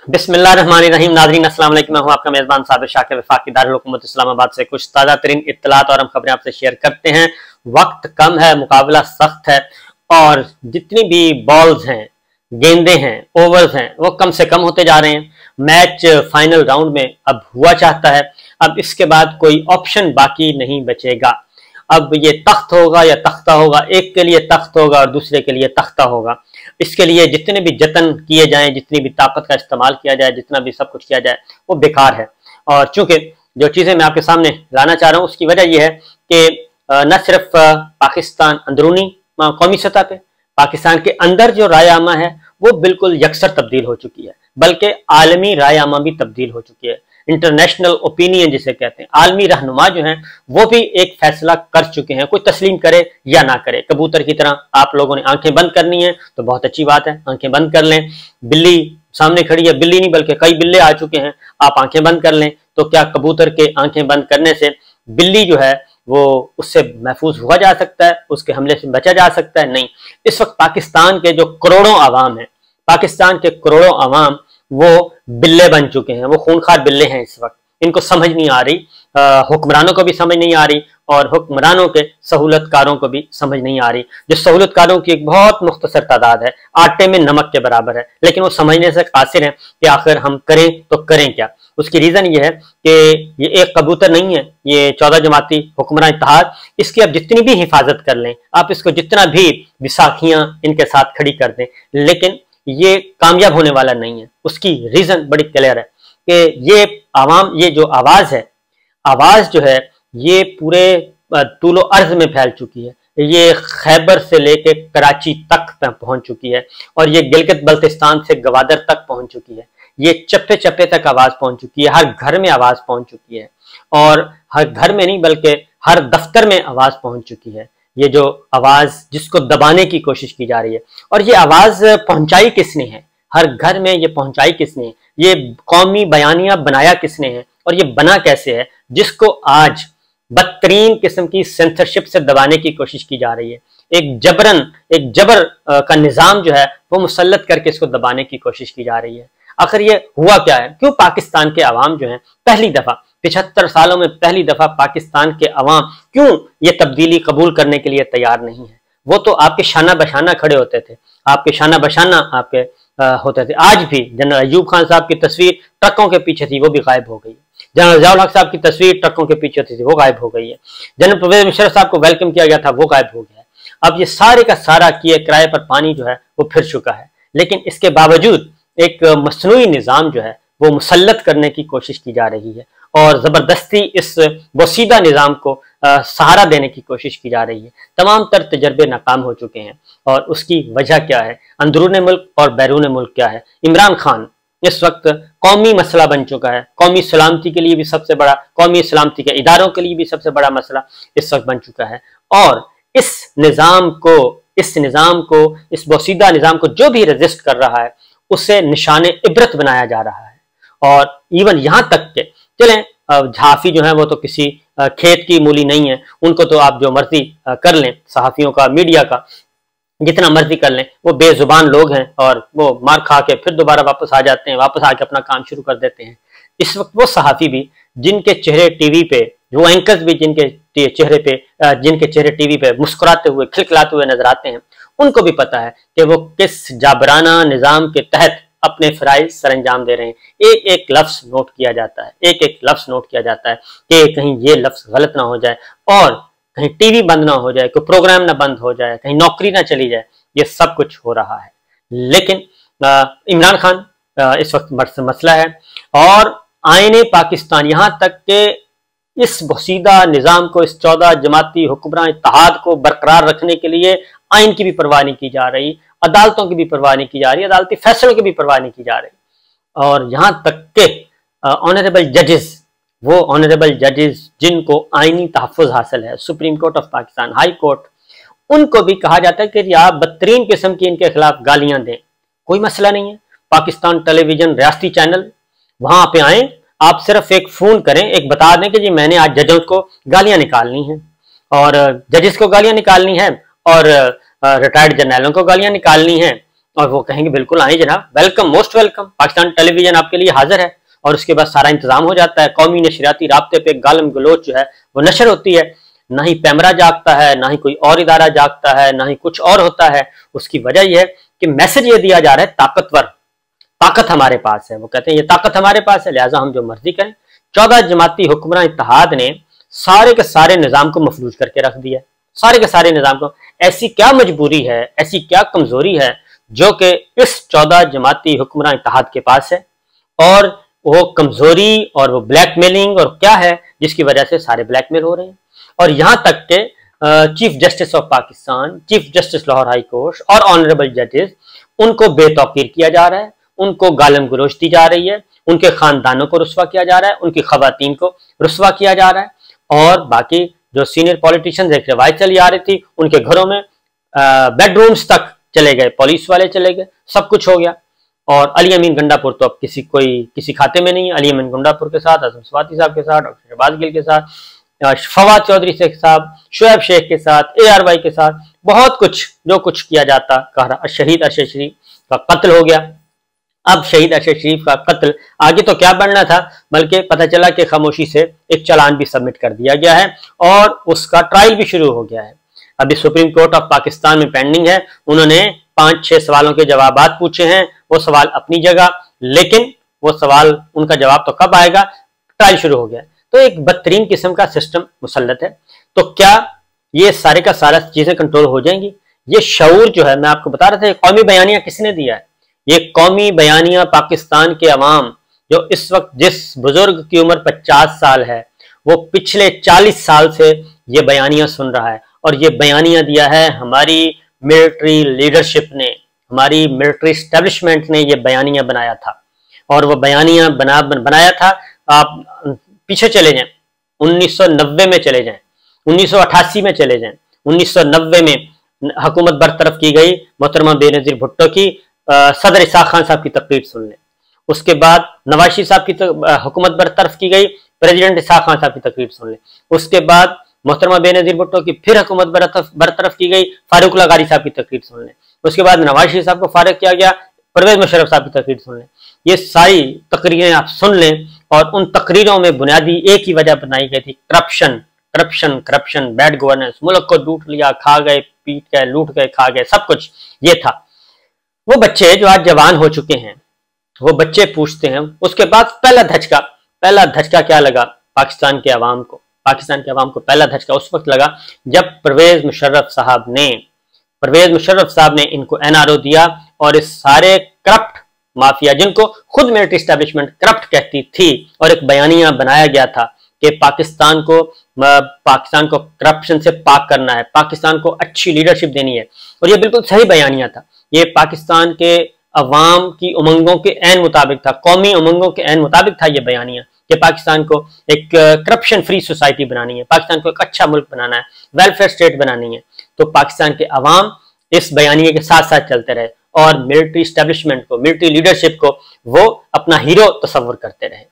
बिस्मिल्लाहिर्रहमानिर्रहीम। नाज़रीन अस्सलाम वालेकुम। मैं हूं आपका मेज़बान साबिर शाकिर वफाक की दारुल हुकूमत इस्लामाबाद से कुछ ताज़ा तरीन इत्तलात और हम खबरें आपसे शेयर करते हैं। वक्त कम है, मुकाबला सख्त है और जितनी भी बॉल्स हैं, गेंदे हैं, ओवर्स हैं, वो कम से कम होते जा रहे हैं। मैच फाइनल राउंड में अब हुआ चाहता है। अब इसके बाद कोई ऑप्शन बाकी नहीं बचेगा। अब ये तख्त होगा या तख्ता होगा, एक के लिए तख्त होगा और दूसरे के लिए तख्ता होगा। इसके लिए जितने भी जतन किए जाएं, जितनी भी ताकत का इस्तेमाल किया जाए, जितना भी सब कुछ किया जाए, वो बेकार है। और चूंकि जो चीजें मैं आपके सामने लाना चाह रहा हूं उसकी वजह यह है कि न सिर्फ पाकिस्तान अंदरूनी कौमी सतह पे, पाकिस्तान के अंदर जो राय आमा है वो बिल्कुल यकसर तब्दील हो चुकी है, बल्कि आलमी राय आमा भी तब्दील हो चुकी है। इंटरनेशनल ओपिनियन जिसे कहते हैं, आलमी रहनुमा जो हैं वो भी एक फैसला कर चुके हैं, कोई तस्लीम करे या ना करे। कबूतर की तरह आप लोगों ने आंखें बंद करनी है तो बहुत अच्छी बात है, आंखें बंद कर लें। बिल्ली सामने खड़ी है, बिल्ली नहीं बल्कि कई बिल्ले आ चुके हैं, आप आंखें बंद कर लें। तो क्या कबूतर के आंखें बंद करने से बिल्ली जो है वो उससे महफूज हुआ जा सकता है, उसके हमले से बचा जा सकता है? नहीं। इस वक्त पाकिस्तान के जो करोड़ों आवाम है, पाकिस्तान के करोड़ों आवाम वो बिल्ले बन चुके हैं, वो खूनखार बिल्ले हैं। इस वक्त इनको समझ नहीं आ रही, हुक्मरानों को भी समझ नहीं आ रही और हुक्मरानों के सहूलतकारों को भी समझ नहीं आ रही। जो सहूलतकारों की एक बहुत मुख्तसर तादाद है, आटे में नमक के बराबर है, लेकिन वो समझने से कासिर हैं कि आखिर हम करें तो करें क्या। उसकी रीजन ये है कि ये एक कबूतर नहीं है, ये 14 जमाती हुक्मरान इत्तेहाद, इसकी आप जितनी भी हिफाजत कर लें, आप इसको जितना भी विसाखियां इनके साथ खड़ी कर दें, लेकिन ये कामयाब होने वाला नहीं है। उसकी रीजन बड़ी क्लियर है कि ये आवाम, ये जो आवाज है, आवाज जो है ये पूरे तूलो अर्ज में फैल चुकी है। ये खैबर से लेके कराची तक पहुंच चुकी है और ये गिलगित बल्तिस्तान से गवादर तक पहुंच चुकी है। ये चप्पे चप्पे तक आवाज पहुंच चुकी है, हर घर में आवाज पहुंच चुकी है और हर घर में नहीं बल्कि हर दफ्तर में आवाज पहुंच चुकी है। ये जो आवाज जिसको दबाने की कोशिश की जा रही है, और ये आवाज पहुंचाई किसने है, हर घर में ये पहुंचाई किसने है, ये कौमी बयानिया बनाया किसने है और ये बना कैसे है, जिसको आज बदतरीन किस्म की सेंसरशिप से दबाने की कोशिश की जा रही है। एक जबर का निजाम जो है वो मुसल्लत करके इसको दबाने की कोशिश की जा रही है। आखिर ये हुआ क्या है? क्यों पाकिस्तान के अवाम जो है पहली दफा 75 सालों में पहली दफा पाकिस्तान के अवाम क्यों ये तब्दीली कबूल करने के लिए तैयार नहीं है? वो तो आपके शाना बशाना खड़े होते थे, आपके शाना बशाना आपके होते थे। आज भी जनरल अयूब खान साहब की तस्वीर ट्रकों के पीछे थी, वो भी गायब हो गई है। जनरल ज़ियाउल हक साहब की तस्वीर ट्रकों के पीछे थी, वो गायब हो गई है। जनरल परवेज मुशर्रफ साहब को वेलकम किया गया था, वो गायब हो गया है। अब ये सारे का सारा किए किराए पर पानी जो है वो फिर चुका है, लेकिन इसके बावजूद एक मसनूई निज़ाम जो है वो मुसल्लत करने की कोशिश की जा रही है और ज़बरदस्ती इस बोसीदा निज़ाम को सहारा देने की कोशिश की जा रही है। तमाम तर तजर्बे नाकाम हो चुके हैं और उसकी वजह क्या है? अंदरून मुल्क और बैरून मुल्क क्या है? इमरान खान इस वक्त कौमी मसला बन चुका है, कौमी सलामती के लिए भी सबसे बड़ा, कौमी सलामती के इदारों के लिए भी सबसे बड़ा मसला इस वक्त बन चुका है। और इस निज़ाम को, इस बोसीदा निज़ाम को जो भी रजिस्ट कर रहा है उसे निशाने इबरत बनाया जा रहा है। और इवन यहां तक के चलें, झांसी जो है वो तो किसी खेत की मूली नहीं है, उनको तो आप जो मर्जी कर लें, सहाफियों का, मीडिया का जितना मर्जी कर लें, वो बेजुबान लोग हैं और वो मार खा के फिर दोबारा वापस आ जाते हैं, वापस आके अपना काम शुरू कर देते हैं। इस वक्त वो सहाफी भी जिनके चेहरे टीवी पे, वो एंकर्स भी जिनके चेहरे टीवी पे मुस्कुराते हुए, खिलखिलाते हुए नजर आते हैं, उनको भी पता है कि वो किस जाबराना निजाम के तहत अपने फराइज सरंजाम दे रहे हैं। एक एक लफ्ज नोट किया जाता है, एक एक लफ्ज नोट किया जाता है कि कहीं ये लफ्ज गलत ना हो जाए और कहीं टीवी बंद ना हो जाए, कोई प्रोग्राम ना बंद हो जाए, कहीं नौकरी ना चली जाए। ये सब कुछ हो रहा है, लेकिन इमरान खान इस वक्त मसला है और आईने पाकिस्तान, यहां तक के इस बोसीदा निजाम को, इस 14 जमाती हुक्मरान इत्तेहाद को बरकरार रखने के लिए आइन की भी परवाह नहीं की जा रही, अदालतों की भी परवाह नहीं की जा रही, अदालती फैसलों की भी परवाह नहीं की जा रही। और यहां तक के ऑनरेबल जजेस, वो ऑनरेबल जजेस जिनको आईनी तहफ़्फ़ुज़ हासिल है, supreme court of Pakistan, high court, उनको भी कहा जाता है कि आप बदतरीन किस्म की इनके खिलाफ गालियां दें, कोई मसला नहीं है। पाकिस्तान टेलीविजन रियासती चैनल, वहां पे आए, आप सिर्फ एक फोन करें, एक बता दें कि जी मैंने आज जजों को गालियां निकालनी है और जजेस को गालियां निकालनी है और रिटायर्ड जर्नलों को गालियां निकालनी है और वो कहेंगे बिल्कुल आए जनाब, welcome, most welcome, Pakistan television आपके लिए हाजिर है। और उसके बाद सारा इंतजाम हो जाता है, कौमी नशरियाती राब्ते पे गालम गलोच जो है वो नशर होती है। ना ही पैमरा जागता है, ना ही कोई और इदारा जागता है, ना ही कुछ और होता है। उसकी वजह यह है कि मैसेज ये दिया जा रहा है ताकतवर, ताकत हमारे पास है। वो कहते हैं ये ताकत हमारे पास है, लिहाजा हम जो मर्जी करें। 14 जमाती हुक्मरान इत्तेहाद ने सारे के सारे निजाम को मफलूज करके रख दिया, सारे के सारे निजाम को। ऐसी क्या मजबूरी है, ऐसी क्या कमजोरी है जो कि इस 14 जमाती हुक्मरान इत्तेहाद के पास है, और वो कमजोरी और वो ब्लैकमेलिंग और क्या है जिसकी वजह से सारे ब्लैकमेल हो रहे हैं। और यहां तक के chief justice of Pakistan, chief justice Lahore high court और ऑनरेबल जजेस, उनको बेतौकीर किया जा रहा है, उनको गालम गलोच दी जा रही है, उनके खानदानों को रुस्वा किया जा रहा है, उनकी खवातीन को रुस्वा किया जा रहा है। और बाकी जो सीनियर पॉलिटिशियंस, एक रिवायत चली आ रही थी, उनके घरों में बेडरूम्स तक चले गए, पुलिस वाले चले गए, सब कुछ हो गया। और अली अमीन गंडापुर तो अब किसी खाते में नहीं है। अली अमीन गंडापुर के साथ, आजम स्वाति साहब के साथ, डॉक्टर शहबाज गिल के साथ, फवाद चौधरी शेख साहब, शुएब शेख के साथ, ARY के साथ, बहुत कुछ जो कुछ किया जाता कहा। शहीद अरशद शरीफ का कत्ल हो गया। अब शहीद अरशद शरीफ का कत्ल आगे तो क्या बढ़ना था, बल्कि पता चला कि खामोशी से एक चालान भी सबमिट कर दिया गया है और उसका ट्रायल भी शुरू हो गया है। अभी सुप्रीम कोर्ट ऑफ पाकिस्तान में पेंडिंग है। उन्होंने 5-6 सवालों के जवाब पूछे हैं, वो सवाल अपनी जगह, लेकिन वो सवाल उनका जवाब तो कब आएगा, ट्रायल शुरू हो गया। तो एक बदतरीन किस्म का सिस्टम मुसल्लत है। तो क्या ये सारे का सारा चीजें कंट्रोल हो जाएंगी? ये शऊर जो है, मैं आपको बता रहा था, कौमी बयानिया किसने दिया है? ये कौमी बयानिया पाकिस्तान के अवाम, जो इस वक्त जिस बुजुर्ग की उम्र 50 साल है, वो पिछले 40 साल से ये बयानिया सुन रहा है। और ये बयानिया दिया है हमारी मिलिट्री लीडरशिप ने, हमारी मिलिट्री एस्टेब्लिशमेंट ने ये बयानिया बनाया था। और वो बयानिया बनाया था, आप पीछे चले जाएं, 1990 में चले जाएं, 1988 में चले जाएं। 1990 में हुकूमत बरतरफ की गई मोहतरमा बेनजीर भुट्टो की, सदर इसाक खान साहब की तकरीर सुन लें। उसके बाद नवाज शरीफ साहब की हुकूमत बरतरफ की गई, प्रेसिडेंट इसाक खान साहब की तकरीर सुन लें। उसके बाद मोहतरमा बेनजीर भुट्टो की फिर हुकूमत बरतरफ की गई, फारूक लगारी साहब की तकरीर सुन लें। उसके बाद नवाज शरीफ साहब को फारिग किया गया, परवेज मुशर्रफ साहब की तकरीर सुन लें। ये सारी तकरीरें आप सुन लें, और उन तकरीरों में बुनियादी एक ही वजह बनाई गई थी, corruption, corruption, corruption, bad governance, मुल्क को लूट लिया, खा गए, पीट गए, लूट गए, खा गए, सब कुछ ये था। वो बच्चे जो आज जवान हो चुके हैं, वो बच्चे पूछते हैं, उसके बाद पहला धचका क्या लगा पाकिस्तान के अवाम को? पाकिस्तान के अवाम को पहला धचका उस वक्त लगा जब परवेज मुशर्रफ साहब ने इनको NRO दिया, और इस सारे करप्ट माफिया, जिनको खुद मिलिट्री एस्टेब्लिशमेंट करप्ट कहती थी, और एक बयानिया बनाया गया था कि पाकिस्तान को करप्शन से पाक करना है, पाकिस्तान को अच्छी लीडरशिप देनी है। और ये बिल्कुल सही बयानिया था। ये पाकिस्तान के अवाम की उमंगों के ऐन मुताबिक था, कौमी उमंगों के ऐन मुताबिक था ये बयानिया, कि पाकिस्तान को एक करप्शन फ्री सोसाइटी बनानी है, पाकिस्तान को एक अच्छा मुल्क बनाना है, वेलफेयर स्टेट बनानी है। तो पाकिस्तान के अवाम इस बयानिया के साथ साथ चलते रहे, और मिलिट्री एस्टेब्लिशमेंट को, मिलिट्री लीडरशिप को वो अपना हीरो तस्वर करते रहे।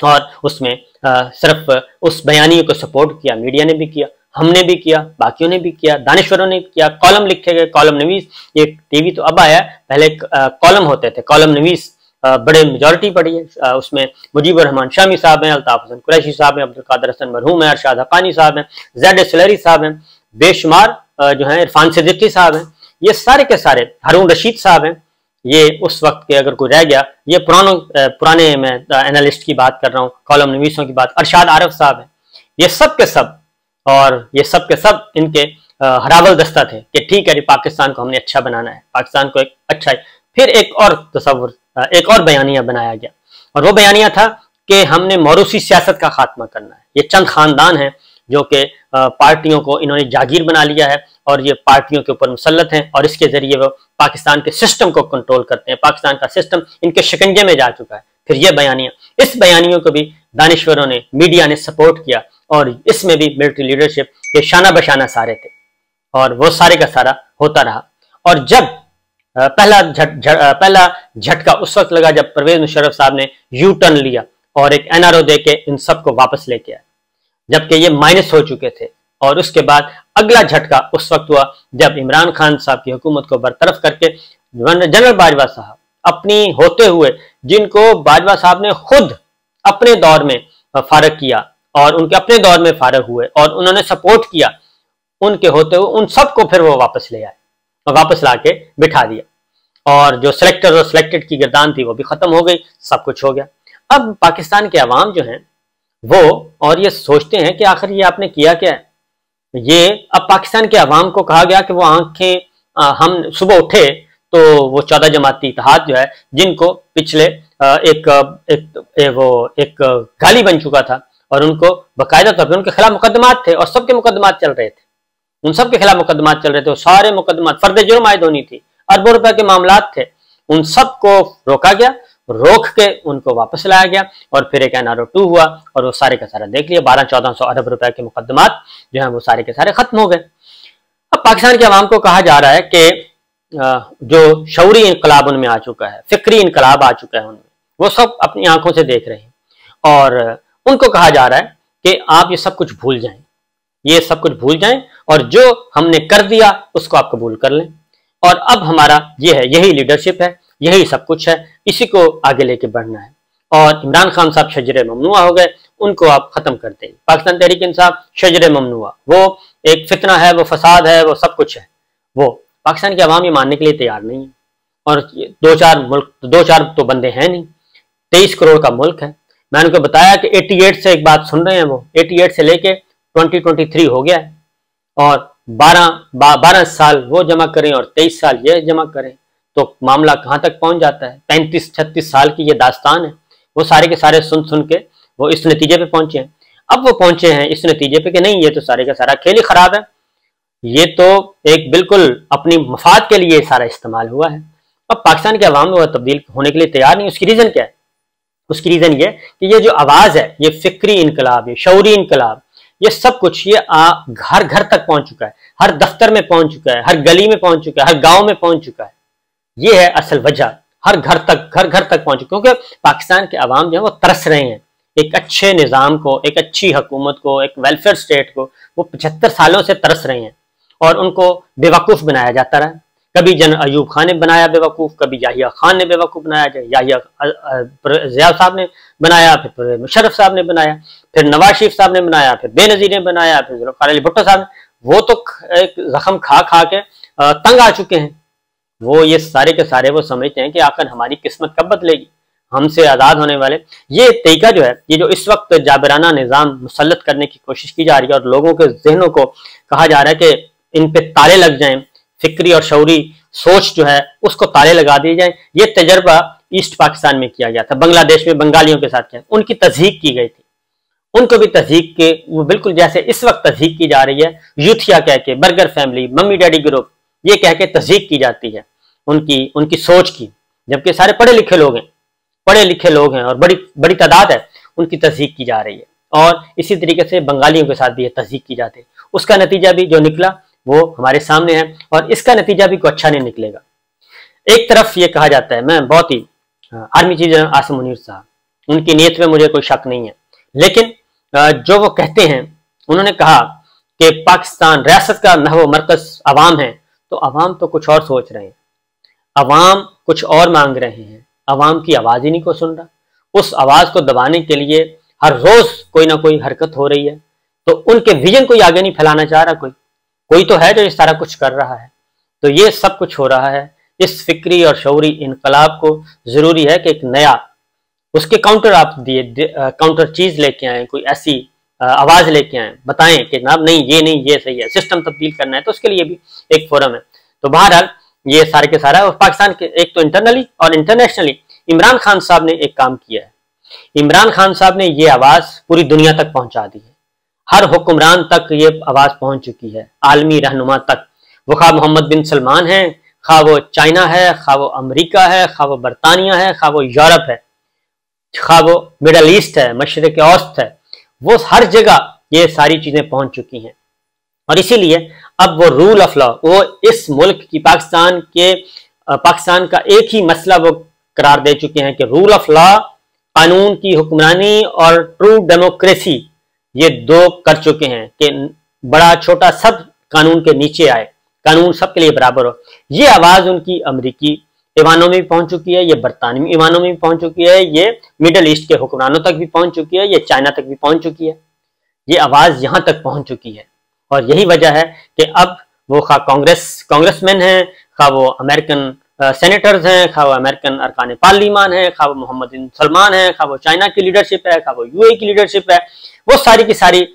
और उसमें सिर्फ उस बयानिया को सपोर्ट किया मीडिया ने भी किया, हमने भी किया, बाकियों ने भी किया, दानिश्वरों ने किया, कॉलम लिखे गए, कॉलम नवीस। ये टीवी तो अब आया, पहले कॉलम होते थे, कॉलम नवीस बड़े मेजॉरिटी पड़ी है। उसमें मुजीबुर रहमान शामी साहब हैं, अल्ताफ हसन कुरैशी साहब हैं, अब्दुल कादिर हसन मरहूम है, अरशाद हक्कानी साहब हैं, ज़ैड सलरी साहब हैं, बेशुमार जो है इरफान सिद्दीकी साहब हैं, ये सारे के सारे, हारून रशीद साहब हैं। ये उस वक्त के अगर कोई रह गया, ये पुराने मैं एनालिस्ट की बात कर रहा हूँ, कॉलम नवीसों की बात, अरशाद आरफ साहब हैं, ये सब के सब, और ये सब के सब इनके हरावल दस्ता थे कि ठीक है, पाकिस्तान को हमने अच्छा बनाना है, पाकिस्तान को एक अच्छा है। फिर एक और बयानिया बनाया गया, और वो बयानिया था कि हमने मौरूसी सियासत का खात्मा करना है। ये चंद खानदान हैं जो कि पार्टियों को इन्होंने जागीर बना लिया है, और ये पार्टियों के ऊपर मुसल्लत हैं, और इसके जरिए वो पाकिस्तान के सिस्टम को कंट्रोल करते हैं। पाकिस्तान का सिस्टम इनके शिकंजे में जा चुका है। फिर ये बयानिया, इस बयानियों को भी दानिश्वरों ने, मीडिया ने सपोर्ट किया, और इसमें भी मिलिट्री लीडरशिप के शाना बशाना सारे थे, और वो सारे का सारा होता रहा। और जब पहला झटका उस वक्त लगा जब परवेज मुशर्रफ साहब ने यू टर्न लिया और एक NRO दे के इन सबको वापस लेके आए, जबकि ये माइनस हो चुके थे। और उसके बाद अगला झटका उस वक्त हुआ जब इमरान खान साहब की हुकूमत को बरतरफ करके जनरल बाजवा साहब अपनी होते हुए, जिनको बाजवा साहब ने खुद अपने दौर में फारग किया और उनके अपने दौर में फारग हुए और उन्होंने सपोर्ट किया, उनके होते हुए उन सबको फिर वो वापस ले आए और वापस लाके बिठा दिया और जो सिलेक्टर और सिलेक्टेड की गर्दान थी वो भी खत्म हो गई, सब कुछ हो गया। अब पाकिस्तान के अवाम जो हैं वो और ये सोचते हैं कि आखिर ये आपने किया क्या है। ये अब पाकिस्तान के अवाम को कहा गया कि वो आंखें हम सुबह उठे तो वो 14 जमाती इत्तेहाद जो है, जिनको पिछले एक गाली बन चुका था और उनको बाकायदा तौर पर उनके खिलाफ मुकदमात थे और सबके मुकदमात चल रहे थे, उन सबके खिलाफ मुकदमात चल रहे थे, सारे मुकदमात फर्द जुर्म आयद होनी थी, अरबों रुपए के मामलात थे, उन सबको रोका गया, रोक के उनको वापस लाया गया और फिर एक NRO 2 हुआ और वो सारे का सारा देख लिया, 1200-1400 अरब रुपए के मुकदमात जो है वो सारे के सारे खत्म हो गए। अब पाकिस्तान के अवाम को कहा जा रहा है कि जो शऊरी इनकलाब उनमें आ चुका है, फिक्री इनकलाब आ चुका है उनमें, वो सब अपनी आंखों से देख रहे हैं और उनको कहा जा रहा है कि आप ये सब कुछ भूल जाएं, ये सब कुछ भूल जाएं और जो हमने कर दिया उसको आप कबूल कर लें और अब हमारा ये है, यही लीडरशिप है, यही सब कुछ है, इसी को आगे लेके बढ़ना है। और इमरान खान साहब शजरे ममनुआ हो गए, उनको आप खत्म कर दें। पाकिस्तान तहरीक इंसाफ शजरे ममनुआ, वो एक फितना है, वो फसाद है, वो सब कुछ है, वो पाकिस्तान के अवाम ये मानने के लिए तैयार नहीं है। और दो चार तो बंदे हैं नहीं, 23 करोड़ का मुल्क है। मैंने उनको बताया कि 88 से एक बात सुन रहे हैं, वो 88 से लेके 2023 हो गया है और 12 साल वो जमा करें और 23 साल ये जमा करें तो मामला कहाँ तक पहुंच जाता है। 35-36 साल की ये दास्तान है, वो सारे के सारे सुन के वो इस नतीजे पे पहुंचे हैं। अब वो पहुंचे हैं इस नतीजे पे कि नहीं, ये तो सारे का सारा खेल ही खराब है, ये तो एक बिल्कुल अपनी मफाद के लिए सारा इस्तेमाल हुआ है। अब पाकिस्तान के अवाम में तब्दील होने के लिए तैयार नहीं। उसकी रीजन क्या है? उसकी रीजन ये कि ये जो आवाज है, ये फिक्री इनकलाब, ये शऊरी इनकलाब, ये सब कुछ ये घर घर तक पहुंच चुका है, हर दफ्तर में पहुंच चुका है, हर गली में पहुंच चुका है, हर गांव में पहुंच चुका है। ये है असल वजह, हर घर तक पहुंच चुका है, क्योंकि पाकिस्तान के अवाम जो है वो तरस रहे हैं एक अच्छे निज़ाम को, एक अच्छी हुकूमत को, एक वेलफेयर स्टेट को। वो 75 सालों से तरस रहे हैं और उनको बेवकूफ बनाया जाता रहा। कभी जनरल अयूब खान ने बनाया बेवकूफ, कभी याहिया खान ने बेवकूफ बनाया, याहिया ज़िया साहब ने बनाया, फिर मुशर्रफ साहब ने बनाया, फिर नवाज शरीफ साहब ने बनाया, फिर बेनज़ीर ने बनाया, फिर ज़ुल्फ़िकार अली भुट्टो साहब ने। वो तो एक जख्म खा खा के तंग आ चुके हैं। वो ये सारे के सारे वो समझते हैं कि आखिर हमारी किस्मत कब बदलेगी, हमसे आज़ाद होने वाले। ये तरीका जो है, ये जो इस वक्त जाबराना निज़ाम मुसल्लत करने की कोशिश की जा रही है और लोगों के जहनों को कहा जा रहा है कि इन पे ताले लग जाएं, फिक्री और शऊरी सोच जो है उसको ताले लगा दिए जाएं। ये तजर्बा ईस्ट पाकिस्तान में किया गया था, बांग्लादेश में बंगालियों के साथ किया, उनकी तज़हीक की गई थी, उनको भी तज़हीक के वो बिल्कुल जैसे इस वक्त तज़हीक की जा रही है, यूथिया कह के, burger family, mummy daddy group, ये कह के तज़हीक की जाती है उनकी सोच की, जबकि सारे पढ़े लिखे लोग हैं और बड़ी बड़ी तादाद है, उनकी तज़हीक की जा रही है। और इसी तरीके से बंगालियों के साथ भी ये तज़हीक की जाती है। उसका नतीजा भी जो निकला वो हमारे सामने है और इसका नतीजा भी कोई अच्छा नहीं निकलेगा। एक तरफ ये कहा जाता है, मैं बहुत ही army chief general Asim Munir साहब, उनकी नीयत में मुझे कोई शक नहीं है, लेकिन जो वो कहते हैं, उन्होंने कहा कि पाकिस्तान रियासत का महव मरकज अवाम है, तो अवाम तो कुछ और सोच रहे हैं, अवाम कुछ और मांग रहे हैं, अवाम की आवाज ही नहीं को सुन रहा। उस आवाज को दबाने के लिए हर रोज कोई ना कोई हरकत हो रही है, तो उनके विजन को आगे नहीं फैलाना चाह रहा कोई तो है जो इस सारा कुछ कर रहा है। तो ये सब कुछ हो रहा है। इस फिक्री और शऊरी इनकलाब को जरूरी है कि एक नया उसके काउंटर आप काउंटर चीज लेके आए, कोई ऐसी आवाज लेके आए, बताएं कि जनाब नहीं ये सही है, सिस्टम तब्दील करना है, तो उसके लिए भी एक फोरम है। तो बहरहाल ये सारे के सारा, और पाकिस्तान के एक तो इंटरनली और इंटरनेशनली इमरान खान साहब ने एक काम किया है। इमरान खान साहब ने ये आवाज पूरी दुनिया तक पहुंचा दी है, हर हुक्मरान तक ये आवाज पहुंच चुकी है, आलमी रहनुमा तक। वो खा मोहम्मद बिन सलमान है, खा वो चाइना है, खा वो अमरीका है, खा वो बरतानिया है, खा वो यूरोप है, खा वो मिडल ईस्ट है, मशरिक औसत है, वो हर जगह ये सारी चीजें पहुंच चुकी हैं। और इसीलिए अब वो रूल ऑफ लॉ, वो इस मुल्क की पाकिस्तान का एक ही मसला वो करार दे चुके हैं कि रूल ऑफ लॉ, कानून की हुक्मरानी और ट्रू डेमोक्रेसी, ये दो कर चुके हैं कि बड़ा छोटा सब कानून के नीचे आए, कानून सबके लिए बराबर हो। ये आवाज उनकी अमेरिकी ईवानों में भी पहुंच चुकी है, ये बरतानवी ईवानों में भी पहुंच चुकी है, ये मिडल ईस्ट के हुक्मरानों तक भी पहुंच चुकी है, ये चाइना तक भी पहुंच चुकी है। ये आवाज यहां तक पहुंच चुकी है और यही वजह है कि अब वो खा कांग्रेसमैन हैं, खा वो अमेरिकन सेनेटर्स हैं, खा वो अमेरिकन अरकान पार्लिमान है, खा वो मोहम्मद बिन सलमान है, खा वो चाइना की लीडरशिप है, खा वो यूएई की लीडरशिप है, वो सारी की सारी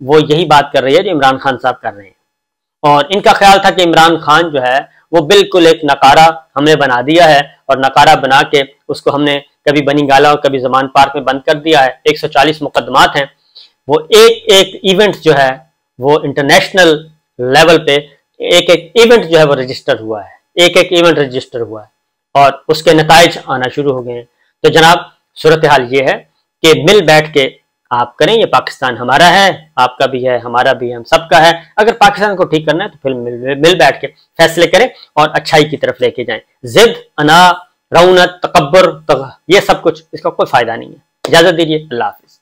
वो यही बात कर रही है जो इमरान खान साहब कर रहे हैं। और इनका ख्याल था कि इमरान खान जो है वो बिल्कुल एक नकारा हमने बना दिया है और नकारा बना के उसको हमने कभी बनी गाला और कभी जमान पार्क में बंद कर दिया है। 140 मुकदमात हैं, वो एक एक इवेंट जो है वो इंटरनेशनल लेवल पे एक एक इवेंट जो है वो रजिस्टर हुआ है, एक एक इवेंट रजिस्टर हुआ है और उसके नताइज आना शुरू हो गए हैं। तो जनाब सूरत हाल ये है कि मिल बैठ के आप करें, ये पाकिस्तान हमारा है, आपका भी है, हमारा भी है, हम सबका है। अगर पाकिस्तान को ठीक करना है तो फिर मिल बैठ के फैसले करें और अच्छाई की तरफ लेके जाएं। जिद, अना, रौनत, तकब्बुर, ये सब कुछ इसका कोई फायदा नहीं है। इजाजत दीजिए, अल्लाह हाफिज।